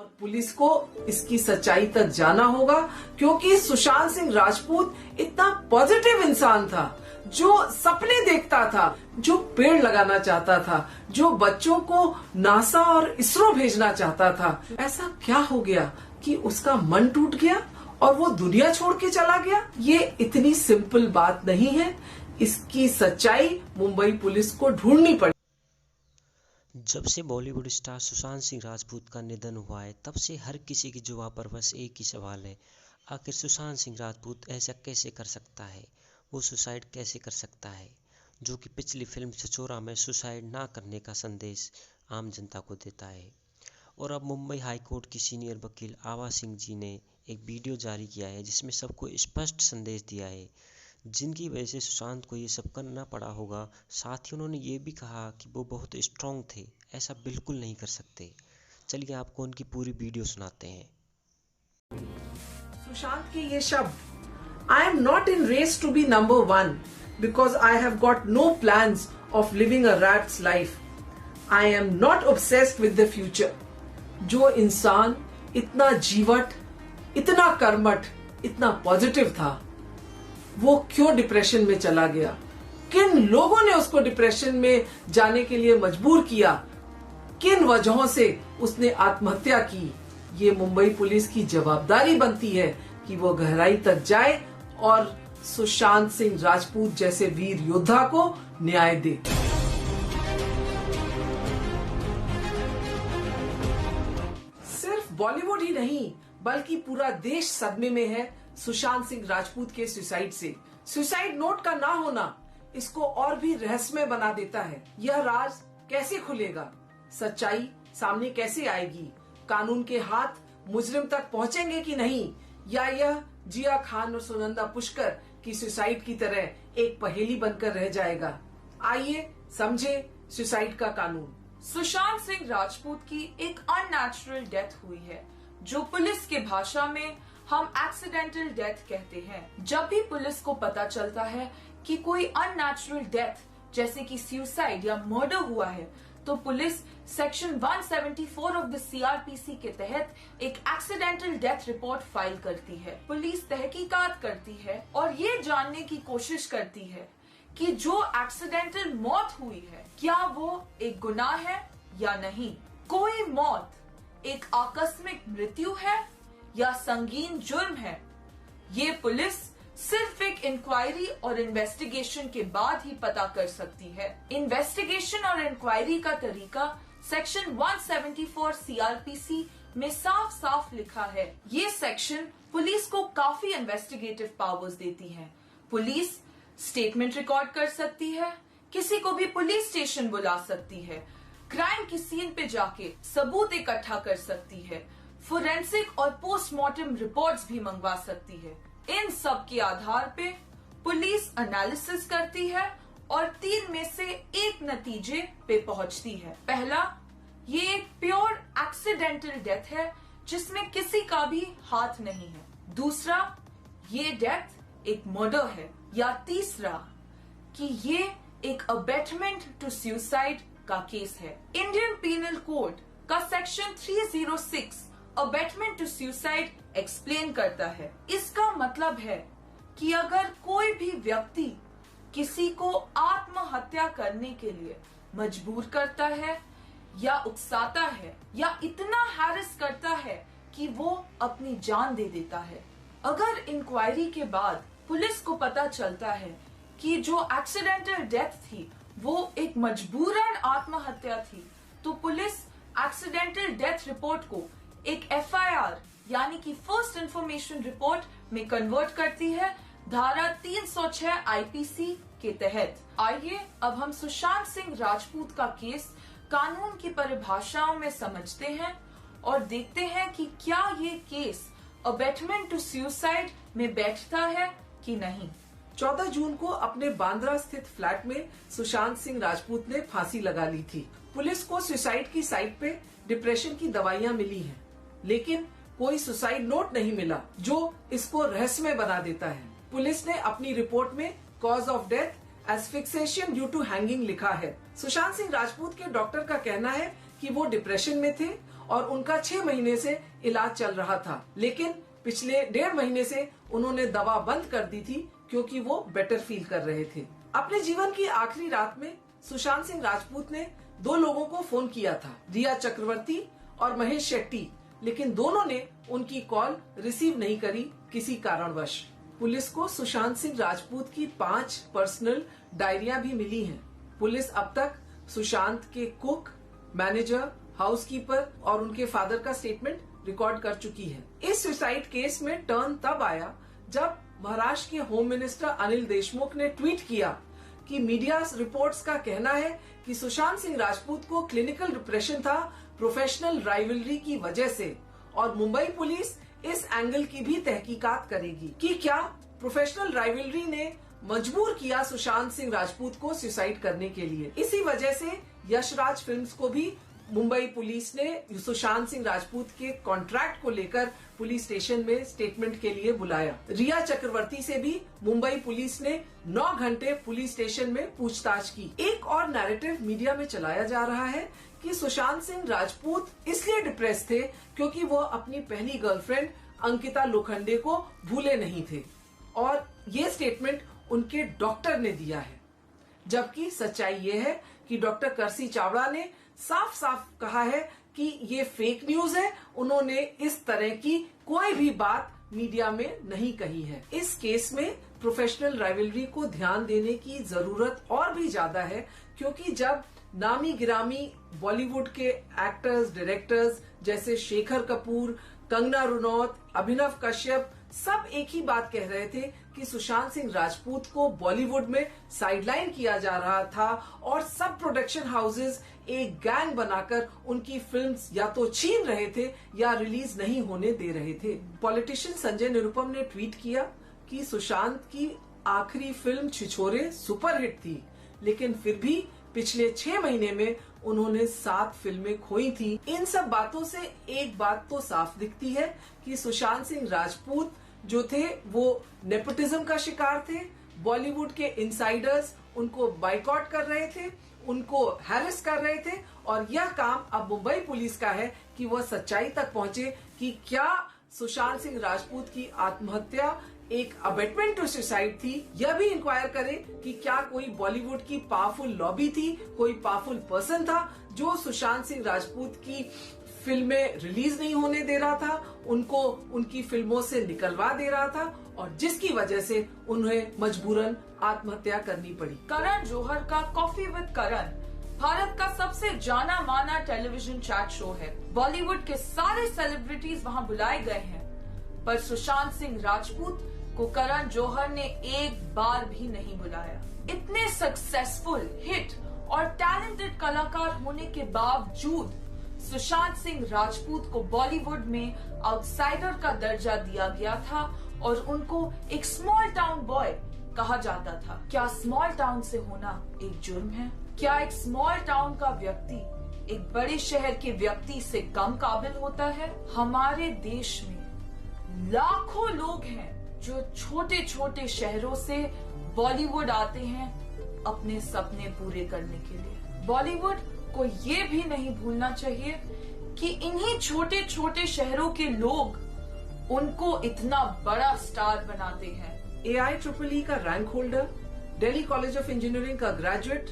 और पुलिस को इसकी सच्चाई तक जाना होगा, क्योंकि सुशांत सिंह राजपूत इतना पॉजिटिव इंसान था, जो सपने देखता था, जो पेड़ लगाना चाहता था, जो बच्चों को नासा और इसरो भेजना चाहता था। ऐसा क्या हो गया कि उसका मन टूट गया और वो दुनिया छोड़ के चला गया? ये इतनी सिंपल बात नहीं है। इसकी सच्चाई मुंबई पुलिस को ढूंढनी पड़ी। जब से बॉलीवुड स्टार सुशांत सिंह राजपूत का निधन हुआ है, तब से हर किसी की जुबान पर बस एक ही सवाल है, आखिर सुशांत सिंह राजपूत ऐसा कैसे कर सकता है? वो सुसाइड कैसे कर सकता है? जो कि पिछली फिल्म छिछोरा में सुसाइड ना करने का संदेश आम जनता को देता है। और अब मुंबई हाई कोर्ट की सीनियर वकील आवा सिंह जी ने एक वीडियो जारी किया है, जिसमें सबको स्पष्ट संदेश दिया है, जिनकी वजह से सुशांत को ये सब करना पड़ा होगा। साथ ही उन्होंने ये भी कहा कि वो बहुत स्ट्रांग थे, ऐसा बिल्कुल नहीं कर सकते। चलिए आपको उनकी पूरी वीडियो सुनाते हैं। सुशांत के ये शब्द, I am not in race to be number 1 because I have got no plans of living a rats life. I am not obsessed with the future. जो इंसान इतना जीवट, इतना कर्मठ, इतना पॉजिटिव था, वो क्यों डिप्रेशन में चला गया? किन लोगों ने उसको डिप्रेशन में जाने के लिए मजबूर किया? किन वजहों से उसने आत्महत्या की? ये मुंबई पुलिस की जवाबदारी बनती है कि वो गहराई तक जाए और सुशांत सिंह राजपूत जैसे वीर योद्धा को न्याय दे। सिर्फ बॉलीवुड ही नहीं, बल्कि पूरा देश सदमे में है सुशांत सिंह राजपूत के सुसाइड से। सुसाइड नोट का ना होना इसको और भी रहस्यमय बना देता है। यह राज कैसे खुलेगा? सच्चाई सामने कैसे आएगी? कानून के हाथ मुजरिम तक पहुंचेंगे कि नहीं? या यह जिया खान और सुनंदा पुष्कर की सुसाइड की तरह एक पहेली बनकर रह जाएगा? आइए समझे सुसाइड का कानून। सुशांत सिंह राजपूत की एक अननेचुरल डेथ हुई है, जो पुलिस के भाषा में हम एक्सीडेंटल डेथ कहते हैं। जब भी पुलिस को पता चलता है कि कोई अननेचुरल डेथ जैसे कि सुसाइड या मर्डर हुआ है, तो police section 174 of the CrPC के तहत एक एक्सीडेंटल डेथ रिपोर्ट फाइल करती है। पुलिस तहकीकात करती है और ये जानने की कोशिश करती है कि जो एक्सीडेंटल मौत हुई है, क्या वो एक गुनाह है या नहीं। कोई मौत एक आकस्मिक मृत्यु है या संगीन जुर्म है, ये पुलिस सिर्फ एक इंक्वायरी और इन्वेस्टिगेशन के बाद ही पता कर सकती है। इन्वेस्टिगेशन और इंक्वायरी का तरीका सेक्शन 174 सीआरपीसी में साफ साफ लिखा है। ये सेक्शन पुलिस को काफी इन्वेस्टिगेटिव पावर्स देती है। पुलिस स्टेटमेंट रिकॉर्ड कर सकती है, किसी को भी पुलिस स्टेशन बुला सकती है, क्राइम की सीन पे जाके सबूत इकट्ठा कर सकती है, फोरेंसिक और पोस्टमार्टम रिपोर्ट्स भी मंगवा सकती है। इन सब के आधार पे पुलिस एनालिसिस करती है और 3 में से एक नतीजे पे पहुंचती है। पहला, ये एक प्योर एक्सीडेंटल डेथ है जिसमें किसी का भी हाथ नहीं है। दूसरा, ये डेथ एक मर्डर है। या तीसरा, कि ये एक अबेटमेंट टू सुसाइड का केस है। इंडियन पीनल कोड का section 306 abetment to suicide explain करता है। इसका मतलब है कि अगर कोई भी व्यक्ति किसी को आत्महत्या करने के लिए मजबूर करता है या उकसाता है या इतना हैरेस करता है कि वो अपनी जान दे देता है, अगर इंक्वायरी के बाद पुलिस को पता चलता है कि जो एक्सीडेंटल डेथ थी वो एक मजबूरन आत्महत्या थी, तो पुलिस एक्सीडेंटल डेथ रिपोर्ट को एक एफआईआर यानी कि फर्स्ट इंफॉर्मेशन रिपोर्ट में कन्वर्ट करती है धारा 306 आईपीसी के तहत। आइए अब हम सुशांत सिंह राजपूत का केस कानून की परिभाषाओं में समझते हैं और देखते हैं कि क्या ये केस अबेटमेंट टू सुसाइड में बैठता है कि नहीं। 14 जून को अपने बांद्रा स्थित फ्लैट में सुशांत सिंह राजपूत ने फांसी लगा ली थी। पुलिस को सुसाइड की साइट पे डिप्रेशन की दवाइयां मिली हैं, लेकिन कोई सुसाइड नोट नहीं मिला, जो इसको रहस्यमय बना देता है। पुलिस ने अपनी रिपोर्ट में cause of death asphyxiation due to hanging लिखा है। सुशांत सिंह राजपूत के डॉक्टर का कहना है कि वो डिप्रेशन में थे और उनका 6 महीने से इलाज चल रहा था, लेकिन पिछले 1.5 महीने से उन्होंने दवा बंद कर दी थी क्योंकि वो बेटर फील कर रहे थे। अपने जीवन की आखिरी रात में सुशांत सिंह राजपूत ने 2 लोगों को फोन किया था, रिया चक्रवर्ती और महेश शेट्टी, लेकिन दोनों ने उनकी कॉल रिसीव नहीं करी किसी कारणवश। पुलिस को सुशांत सिंह राजपूत की 5 पर्सनल डायरियां भी मिली हैं। पुलिस अब तक सुशांत के कुक, मैनेजर, हाउसकीपर और उनके फादर का स्टेटमेंट रिकॉर्ड कर चुकी है। इस सुसाइड केस में टर्न तब आया जब महाराष्ट्र के होम मिनिस्टर अनिल देशमुख ने ट्वीट किया कि मीडिया रिपोर्ट्स का कहना है कि सुशांत सिंह राजपूत को क्लिनिकल डिप्रेशन था प्रोफेशनल राइवलरी की वजह से, और मुंबई पुलिस इस एंगल की भी तहकीकात करेगी कि क्या प्रोफेशनल राइवलरी ने मजबूर किया सुशांत सिंह राजपूत को सुसाइड करने के लिए। इसी वजह से यशराज फिल्म्स को भी मुंबई पुलिस ने सुशांत सिंह राजपूत के कॉन्ट्रैक्ट को लेकर पुलिस स्टेशन में स्टेटमेंट के लिए बुलाया। रिया चक्रवर्ती से भी मुंबई पुलिस ने 9 घंटे पुलिस स्टेशन में पूछताछ की। एक और नैरेटिव मीडिया में चलाया जा रहा है कि सुशांत सिंह राजपूत इसलिए डिप्रेस थे क्योंकि वो अपनी पहली गर्लफ्रेंड अंकिता लोखंडे को भूले नहीं थे, और ये स्टेटमेंट उनके डॉक्टर ने दिया है। जबकि सच्चाई ये है कि डॉक्टर करसी चावड़ा ने साफ साफ कहा है कि ये फेक न्यूज है। उन्होंने इस तरह की कोई भी बात मीडिया में नहीं कही है। इस केस में प्रोफेशनल राइवलरी को ध्यान देने की जरूरत और भी ज्यादा है, क्योंकि जब नामी गिरामी बॉलीवुड के एक्टर्स, डायरेक्टर्स जैसे शेखर कपूर, कंगना रनौत, अभिनव कश्यप सब एक ही बात कह रहे थे कि सुशांत सिंह राजपूत को बॉलीवुड में साइडलाइन किया जा रहा था और सब प्रोडक्शन हाउसेस एक गैंग बनाकर उनकी फिल्म्स या तो छीन रहे थे या रिलीज नहीं होने दे रहे थे। पॉलिटिशियन संजय निरुपम ने ट्वीट किया कि सुशांत की आखिरी फिल्म छिछोरे सुपरहिट थी, लेकिन फिर भी पिछले 6 महीने में उन्होंने 7 फिल्में खोई थी। इन सब बातों से एक बात तो साफ दिखती है कि सुशांत सिंह राजपूत जो थे वो नेपोटिज्म का शिकार थे। बॉलीवुड के इनसाइडर्स उनको बाइकॉट कर रहे थे, उनको हैरेस कर रहे थे, और यह काम अब मुंबई पुलिस का है कि वह सच्चाई तक पहुंचे कि क्या सुशांत सिंह राजपूत की आत्महत्या एक अबेटमेंट टू सुसाइड थी। यह भी इंक्वायर करे कि क्या कोई बॉलीवुड की पावरफुल लॉबी थी, कोई पावरफुल पर्सन था जो सुशांत सिंह राजपूत की फिल्में रिलीज नहीं होने दे रहा था, उनको उनकी फिल्मों से निकलवा दे रहा था, और जिसकी वजह से उन्हें मजबूरन आत्महत्या करनी पड़ी। करण जौहर का कॉफी विद करण भारत का सबसे जाना माना टेलीविजन चैट शो है। बॉलीवुड के सारे सेलिब्रिटीज वहां बुलाए गए हैं, पर सुशांत सिंह राजपूत को करण जौहर ने एक बार भी नहीं बुलाया। इतने सक्सेसफुल, हिट और टैलेंटेड कलाकार होने के बावजूद सुशांत सिंह राजपूत को बॉलीवुड में आउटसाइडर का दर्जा दिया गया था और उनको एक स्मॉल टाउन बॉय कहा जाता था। क्या स्मॉल टाउन से होना एक जुर्म है? क्या एक स्मॉल टाउन का व्यक्ति एक बड़े शहर के व्यक्ति से कम काबिल होता है? हमारे देश में लाखों लोग हैं जो छोटे छोटे शहरों से बॉलीवुड आते हैं अपने सपने पूरे करने के लिए। बॉलीवुड को ये भी नहीं भूलना चाहिए कि इन्हीं छोटे छोटे शहरों के लोग उनको इतना बड़ा स्टार बनाते हैं। AIEEE का rank holder, Delhi college of engineering का ग्रेजुएट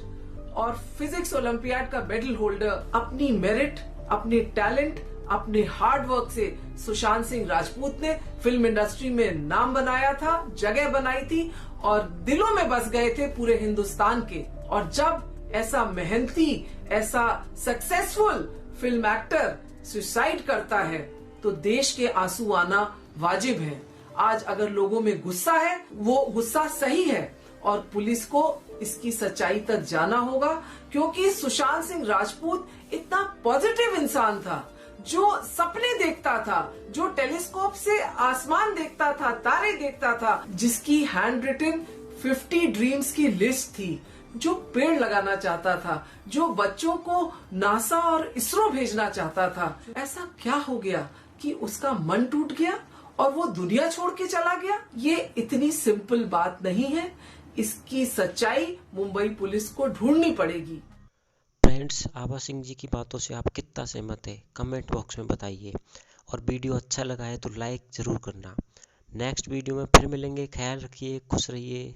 और फिजिक्स ओलंपियाड का मेडल होल्डर अपनी मेरिट, अपने टैलेंट, अपने हार्ड वर्क से सुशांत सिंह राजपूत ने फिल्म इंडस्ट्री में नाम बनाया था, जगह बनाई थी और दिलों में बस गए थे पूरे हिंदुस्तान के। और जब ऐसा मेहनती, ऐसा सक्सेसफुल फिल्म एक्टर सुसाइड करता है तो देश के आंसू आना वाजिब है। आज अगर लोगों में गुस्सा है, वो गुस्सा सही है और पुलिस को इसकी सच्चाई तक जाना होगा, क्योंकि सुशांत सिंह राजपूत इतना पॉजिटिव इंसान था, जो सपने देखता था, जो टेलीस्कोप से आसमान देखता था, तारे देखता था, जिसकी हैंड रिटन 50 ड्रीम्स की लिस्ट थी, जो पेड़ लगाना चाहता था, जो बच्चों को नासा और इसरो भेजना चाहता था। ऐसा क्या हो गया कि उसका मन टूट गया और वो दुनिया छोड़ के चला गया? ये इतनी सिंपल बात नहीं है। इसकी सच्चाई मुंबई पुलिस को ढूंढनी पड़ेगी। फ्रेंड्स, आभा सिंह जी की बातों से आप कितना सहमत है कमेंट बॉक्स में बताइए, और वीडियो अच्छा लगा है तो लाइक ज़रूर करना। नेक्स्ट वीडियो में फिर मिलेंगे। ख्याल रखिए, खुश रहिए।